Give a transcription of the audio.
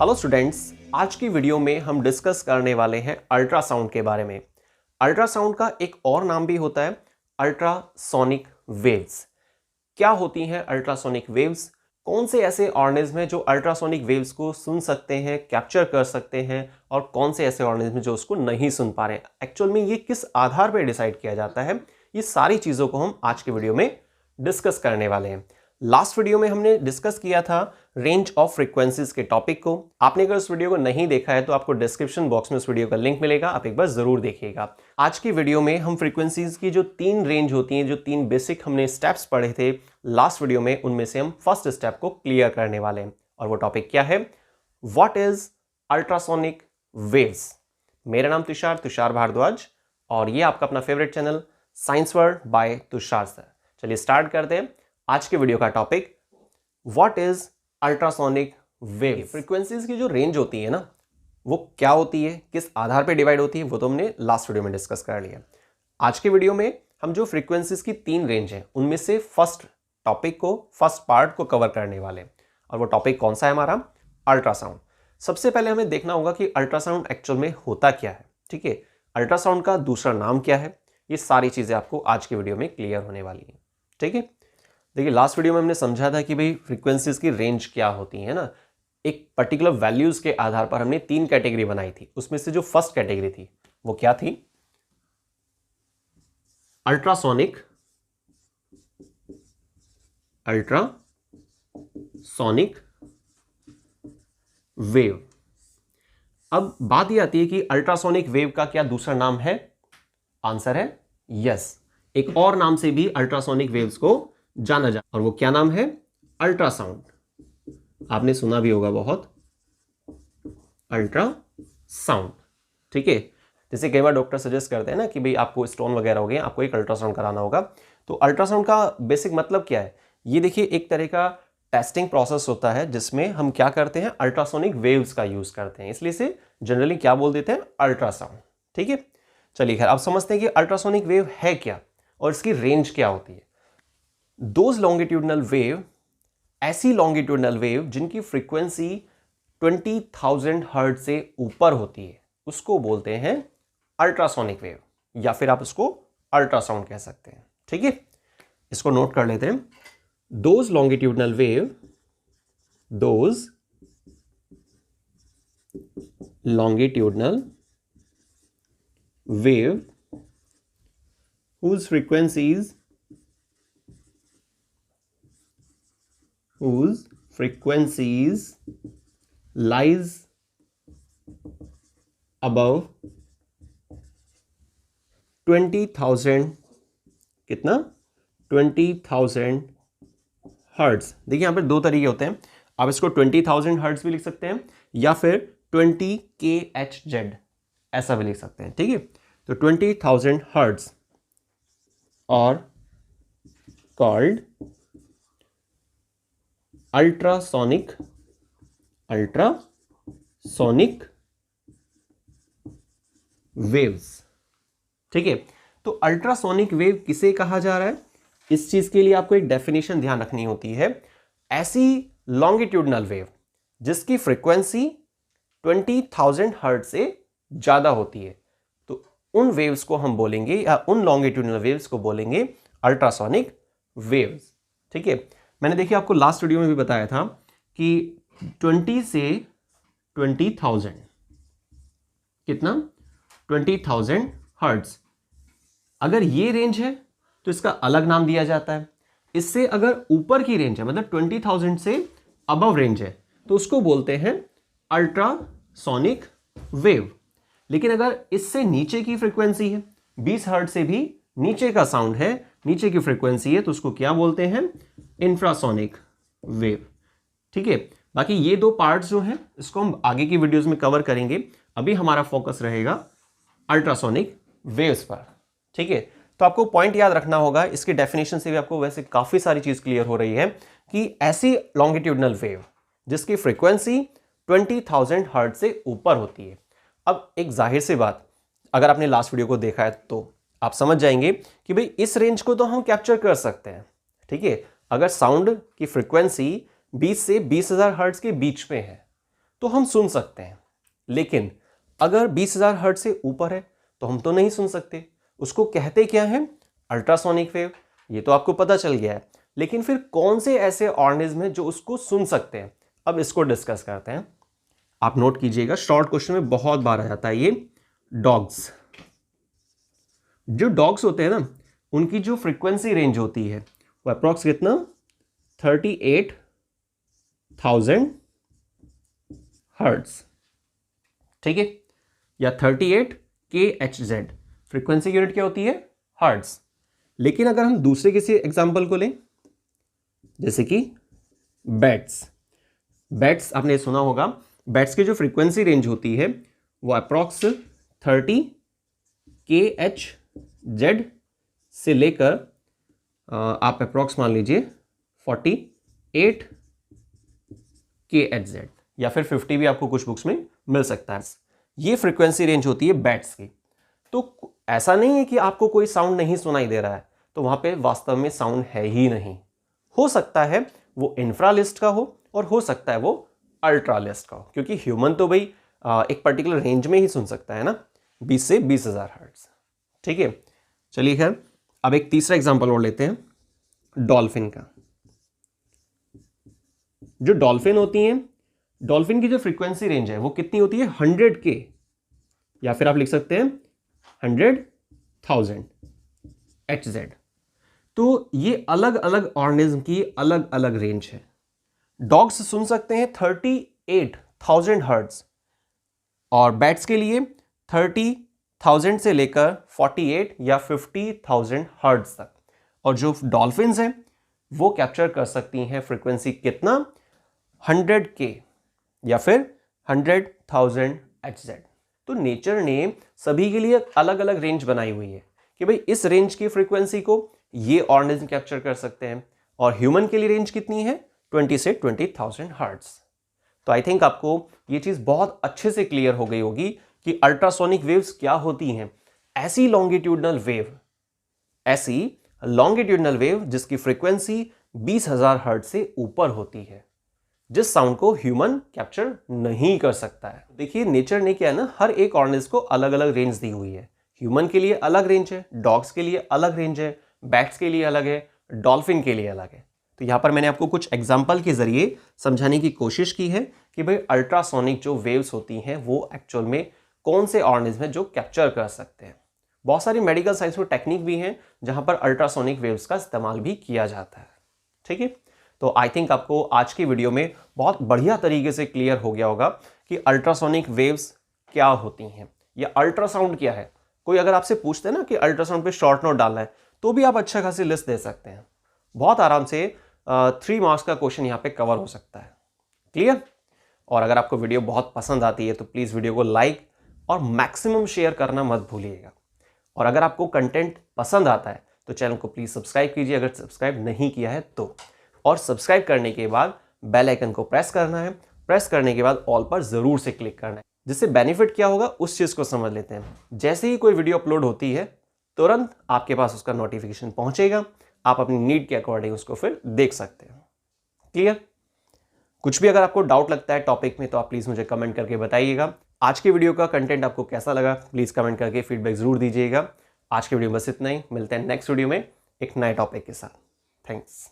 Hello students, आज की video में हम डिस्कस करने वाले हैं अल्ट्रासाउंड के बारे में। अल्ट्रासाउंड का एक और नाम भी होता है अल्ट्रासोनिक वेव्स। क्या होती हैं अल्ट्रासोनिक वेव्स? कौन से ऐसे ऑर्गेनिज्म हैं जो अल्ट्रासोनिक वेव्स को सुन सकते हैं, कैप्चर कर सकते हैं, और कौन से ऐसे ऑर्गेनिज्म जो उसको नहीं सुन पा रहे हैं? एक्चुअल में ये किस आधार पर डिसाइड किया जाता है? ये सारी चीज़ों को हम आज के वीडियो में डिस्कस करने वाले हैं। लास्ट वीडियो में हमने डिस्कस किया था रेंज ऑफ फ्रीक्वेंसीज के टॉपिक को। आपने अगर उस वीडियो को नहीं देखा है तो आपको डिस्क्रिप्शन बॉक्स में उस वीडियो का लिंक मिलेगा, आप एक बार जरूर देखिएगा। आज की वीडियो में हम फ्रीक्वेंसीज की जो 3 रेंज होती हैं, जो 3 बेसिक हमने स्टेप्स पढ़े थे लास्ट वीडियो में, उनमें से हम फर्स्ट स्टेप को क्लियर करने वाले हैं। और वो टॉपिक क्या है? What is ultrasonic waves. मेरा नाम तुषार भारद्वाज और ये आपका अपना favourite channel science world by Tushar sir. चलिए स्टार्ट करते हैं आज के वीडियो का topic, what is ultrasonic wave. Frequencies की जो रेंज होती है ना, वो क्या होती है, किस आधार पे डिवाइड होती है, वो तो हमने लास्ट वीडियो में डिस्कस कर लिया। आज के वीडियो में हम जो फ्रीक्वेंसीज की 3 रेंज है उनमें से फर्स्ट टॉपिक को, फर्स्ट पार्ट को कवर करने वाले हैं। और वो टॉपिक कौन सा है हमारा? अल्ट्रासाउंड। सबसे पहले हमें देखना होगा कि अल्ट्रासाउंड एक्चुअल में होता क्या है। ठीक है, अल्ट्रासाउंड का दूसरा नाम क्या है, ये सारी चीजें आपको आज के वीडियो में क्लियर होने वाली है। ठीक है, देखिए लास्ट वीडियो में हमने समझा था कि भाई फ्रीक्वेंसीज की रेंज क्या होती है ना। एक पर्टिकुलर वैल्यूज के आधार पर हमने 3 कैटेगरी बनाई थी। उसमें से जो फर्स्ट कैटेगरी थी वो क्या थी? Ultrasonic wave. अब बात यह आती है कि अल्ट्रासोनिक वेव का क्या दूसरा नाम है? आंसर है यस। एक और नाम से भी अल्ट्रासोनिक वेव्स को जाना जा, और वो क्या नाम है? अल्ट्रासाउंड। आपने सुना भी होगा बहुत, अल्ट्रासाउंड। ठीक है, जैसे कई बार डॉक्टर सजेस्ट करते हैं ना कि भाई आपको स्टोन वगैरह हो गए, आपको एक अल्ट्रासाउंड कराना होगा। तो अल्ट्रासाउंड का बेसिक मतलब क्या है? ये देखिए, एक तरह का टेस्टिंग प्रोसेस होता है जिसमें हम क्या करते हैं? अल्ट्रासोनिक वेव्स का यूज करते हैं, इसलिए इसे जनरली क्या बोल देते हैं? अल्ट्रासाउंड। ठीक है, चलिए खैर अब समझते हैं कि अल्ट्रासोनिक वेव है क्या और इसकी रेंज क्या होती है। दोज लॉन्गिट्यूडनल वेव, ऐसी लॉन्गिट्यूडनल वेव जिनकी फ्रीक्वेंसी 20,000 हर्ट्ज से ऊपर होती है, उसको बोलते हैं अल्ट्रासोनिक वेव, या फिर आप उसको अल्ट्रासाउंड कह सकते हैं। ठीक है, इसको नोट कर लेते हैं। Those longitudinal wave, those longitudinal wave whose frequencies lies above 20,000, कितना? 20,000 हर्ट्ज। देखिए यहां पर 2 तरीके होते हैं, आप इसको 20,000 हर्ट्ज भी लिख सकते हैं या फिर 20 kHz ऐसा भी लिख सकते हैं। ठीक है, तो 20,000 हर्ट्ज और called अल्ट्रासोनिक वेव्स। ठीक है, तो अल्ट्रासोनिक वेव किसे कहा जा रहा है? इस चीज के लिए आपको एक डेफिनेशन ध्यान रखनी होती है। ऐसी लॉन्गिट्यूडनल वेव जिसकी फ्रीक्वेंसी 20,000 हर्ट्ज से ज्यादा होती है, तो उन वेव्स को हम बोलेंगे, या उन लॉन्गिट्यूडनल वेव्स को बोलेंगे अल्ट्रासोनिक वेव्स। ठीक है, मैंने देखिए आपको लास्ट वीडियो में भी बताया था कि 20 से 20,000, कितना? 20,000 हर्ट्ज। अगर ये रेंज है तो इसका अलग नाम दिया जाता है। इससे अगर ऊपर की रेंज है, मतलब 20,000 से अबव रेंज है, तो उसको बोलते हैं अल्ट्रासोनिक वेव। लेकिन अगर इससे नीचे की फ्रीक्वेंसी है, 20 हर्ट्ज से भी नीचे का साउंड है, नीचे की फ्रीक्वेंसी है, तो उसको क्या बोलते हैं? Infrasonic wave. ठीक है, बाकी ये 2 पार्ट्स जो हैं इसको हम आगे की वीडियोस में कवर करेंगे। अभी हमारा फोकस रहेगा अल्ट्रासोनिक वेव्स पर। ठीक है, तो आपको पॉइंट याद रखना होगा, इसके डेफिनेशन से भी आपको वैसे काफी सारी चीज क्लियर हो रही है कि ऐसी लॉन्गिट्यूडनल वेव जिसकी फ्रीक्वेंसी 20,000 हर्ट्ज से ऊपर होती है। अब एक जाहिर सी बात, अगर आपने लास्ट वीडियो को देखा है तो आप समझ जाएंगे कि भाई इस रेंज को तो हम कैप्चर कर सकते हैं। ठीक है, अगर साउंड की फ्रीक्वेंसी 20 से 20,000 हर्ट्ज के बीच में है तो हम सुन सकते हैं, लेकिन अगर 20,000 हर्ट्ज से ऊपर है तो हम तो नहीं सुन सकते। उसको कहते क्या है? Ultrasonic wave. ये तो आपको पता चल गया है, लेकिन फिर कौन से ऐसे ऑर्गेनिज्म हैं जो उसको सुन सकते हैं? अब इसको डिस्कस करते हैं। आप नोट कीजिएगा, शॉर्ट क्वेश्चन में बहुत बार आ जाता है ये। डॉग्स, जो डॉग्स होते हैं ना, उनकी जो फ्रीक्वेंसी रेंज होती है वो अप्रॉक्स कितना? 38,000 हर्ट्ज, ठीक है, या 38 kHz। फ्रीक्वेंसी यूनिट क्या होती है? हर्ट्ज। लेकिन अगर हम दूसरे किसी एग्जांपल को लें, जैसे कि बैट्स, आपने सुना होगा, बैट्स की जो फ्रीक्वेंसी रेंज होती है वो अप्रॉक्स 30 kHz से लेकर आप अप्रॉक्स मान लीजिए 48 kHz या फिर 50 भी आपको कुछ बुक्स में मिल सकता है। ये फ्रीक्वेंसी रेंज होती है बैट्स की। तो ऐसा नहीं है कि आपको कोई साउंड नहीं सुनाई दे रहा है, तो वहां पे वास्तव में साउंड है ही नहीं। हो सकता है वो इंफ्रालिस्ट का हो और हो सकता है वो अल्ट्रालिस्ट का हो, क्योंकि ह्यूमन तो भाई एक पर्टिकुलर रेंज में ही सुन सकता है ना, 20 से 20,000 हर्ट्ज। ठीक है, चलिए खैर, अब एक तीसरा एग्जांपल और लेते हैं, डॉल्फिन का। जो डॉल्फिन होती हैं, डॉल्फिन की जो फ्रीक्वेंसी रेंज है वो कितनी होती है? 100K, या फिर आप लिख सकते हैं 100,000 HZ। तो ये अलग अलग ऑर्गेनिज्म की अलग अलग रेंज है। डॉग्स सुन सकते हैं 38,000 हर्ट्ज और बैट्स के लिए 30,000 से लेकर 48 या 50,000 हर्ट्ज तक। और जो डॉल्फिन्स हैं वो कैप्चर कर सकती हैं फ्रीक्वेंसी कितना? 100K या फिर 100,000 HZ। तो नेचर ने सभी के लिए अलग अलग रेंज बनाई हुई है कि भाई इस रेंज की फ्रीक्वेंसी को ये ऑर्गेनिज्म कैप्चर कर सकते हैं, और ह्यूमन के लिए रेंज कितनी है? 20 से 20,000 हर्ट्ज। तो आई थिंक आपको ये चीज बहुत अच्छे से क्लियर हो गई होगी कि अल्ट्रासोनिक वेव्स क्या होती हैं। ऐसी लॉन्गिट्यूडनल वेव जिसकी फ्रीक्वेंसी 20,000 हर्ट्ज से ऊपर होती है, जिस साउंड को ह्यूमन कैप्चर नहीं कर सकता है। देखिए, नेचर ने क्या है ना, हर एक ऑर्गेनिज्म को अलग अलग रेंज दी हुई है। ह्यूमन के लिए अलग रेंज है, डॉग्स के लिए अलग रेंज है, बैट्स के लिए अलग है, डॉल्फिन के लिए अलग है। तो यहां पर मैंने आपको कुछ एग्जाम्पल के जरिए समझाने की कोशिश की है कि भाई अल्ट्रासोनिक जो वेव्स होती हैं वो एक्चुअल में कौन से ऑर्गेनिज्म हैं जो कैप्चर कर सकते हैं। बहुत सारी मेडिकल साइंस में टेक्निक भी हैं जहां पर अल्ट्रासोनिक वेव्स का इस्तेमाल भी किया जाता है। ठीक है, तो आई थिंक आपको आज की वीडियो में बहुत बढ़िया तरीके से क्लियर हो गया होगा कि अल्ट्रासोनिक वेव्स क्या होती हैं या अल्ट्रासाउंड क्या है। कोई अगर आपसे पूछते हैं ना कि अल्ट्रासाउंड पे शॉर्ट नोट डालना है, तो भी आप अच्छा खासी लिस्ट दे सकते हैं। बहुत आराम से 3 मार्क्स का क्वेश्चन यहाँ पे कवर हो सकता है। क्लियर? और अगर आपको वीडियो बहुत पसंद आती है तो प्लीज़ वीडियो को लाइक और मैक्सिमम शेयर करना मत भूलिएगा। और अगर आपको कंटेंट पसंद आता है तो चैनल को प्लीज़ सब्सक्राइब कीजिए अगर सब्सक्राइब नहीं किया है तो। और सब्सक्राइब करने के बाद बेल आइकन को प्रेस करना है। प्रेस करने के बाद ऑल पर ज़रूर से क्लिक करना है। जिससे बेनिफिट क्या होगा उस चीज़ को समझ लेते हैं। जैसे ही कोई वीडियो अपलोड होती है तुरंत आपके पास उसका नोटिफिकेशन पहुंचेगा। आप अपनी नीड के अकॉर्डिंग उसको फिर देख सकते हैं। क्लियर? कुछ भी अगर आपको डाउट लगता है टॉपिक में तो आप प्लीज़ मुझे कमेंट करके बताइएगा। आज के वीडियो का कंटेंट आपको कैसा लगा प्लीज़ कमेंट करके फीडबैक ज़रूर दीजिएगा। आज के वीडियो में बस इतना ही। मिलते हैं नेक्स्ट वीडियो में एक नए टॉपिक के साथ। थैंक्स।